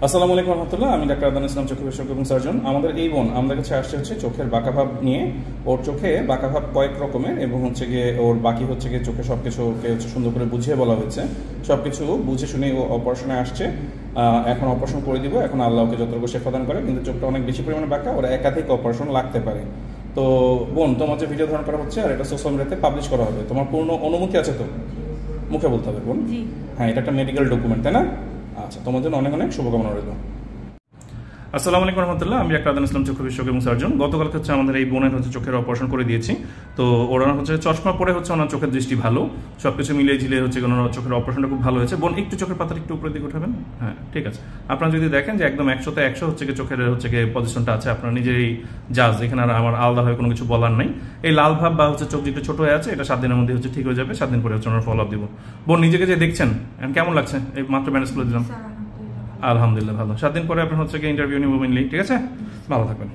আসসালামু আলাইকুম রহমতুল্লাহ। আমি ডাক্তার আদান ইসলাম, চোখের বিশেষজ্ঞ এবং সার্জন। আমাদের এই বোন আমাদের কাছে আসছে হচ্ছে চোখের বাঁকাভাব নিয়ে। ওর চোখে বাঁকাভাব কয়েক রকমের এবং হচ্ছে গিয়ে ওর বাকি হচ্ছে গিয়ে চোখে সব কিছুকে হচ্ছে সুন্দর করে বুঝিয়ে বলা হয়েছে। সব কিছু বুঝে শুনে ও অপারেশনে আসছে। এখন অপারেশন করে দিব, এখন আল্লাহকে যতটুকু শেফা দান করে, কিন্তু চোখটা অনেক বেশি পরিমাণে বাঁকা, ওরা একাধিক অপারেশন লাগতে পারে। তো বোন, তোমার যে ভিডিও ধারণ করা হচ্ছে আর এটা সোশ্যাল মিডিয়াতে পাবলিশ করা হবে, তোমার পূর্ণ অনুমতি আছে তো? মুখে বলতে হবে বোন। হ্যাঁ, এটা একটা মেডিকেল ডকুমেন্ট, তাই না? আচ্ছা, তোমার জন্য অনেক অনেক শুভকামনা রইল। আসসালামু আলাইকুম রহমতুল্লাহ। আমি ডাক্তার আদান ইসলাম, চোখের বিশেষজ্ঞ এবং সার্জন। গতকালকে হচ্ছে আমাদের এই বোনের হচ্ছে চোখের অপারেশন করে দিয়েছি। তো ওরা হচ্ছে চশমা পরে হচ্ছে ওনার চোখের দৃষ্টি ভালো, সবকিছু মিলিয়ে ঝিলিয়ে হচ্ছে ওনার চোখের অপারেশনটা খুব ভালো হয়েছে। বোন, একটু চোখের পাতাটা একটু উপরের দিকে উঠাবেন। হ্যাঁ, ঠিক আছে। আপনারা যদি দেখেন যে একদম 100তে 100 হচ্ছে চোখের হচ্ছে পজিশনটা আছে, আপনার নিজেই জাজ, এখানে আর আমার আলাদাভাবে কোনো কিছু বলার নাই। এই লাল ভাব বা হচ্ছে চোখ যেটা ছোট হয়ে আছে, এটা 7 দিনের মধ্যে হচ্ছে ঠিক হয়ে যাবে। 7 দিন পরে হচ্ছে ওনার ফলো আপ দিব। বোন, নিজেকে যে দেখছেন কেমন লাগছে? এই মাত্র ম্যানেজ করে দিলাম। আলহামদুলিল্লাহ ভালো। 7 দিন পরে আপনার হচ্ছে ইন্টারভিউ নিব মেনলি। ঠিক আছে, ভালো থাকবেন।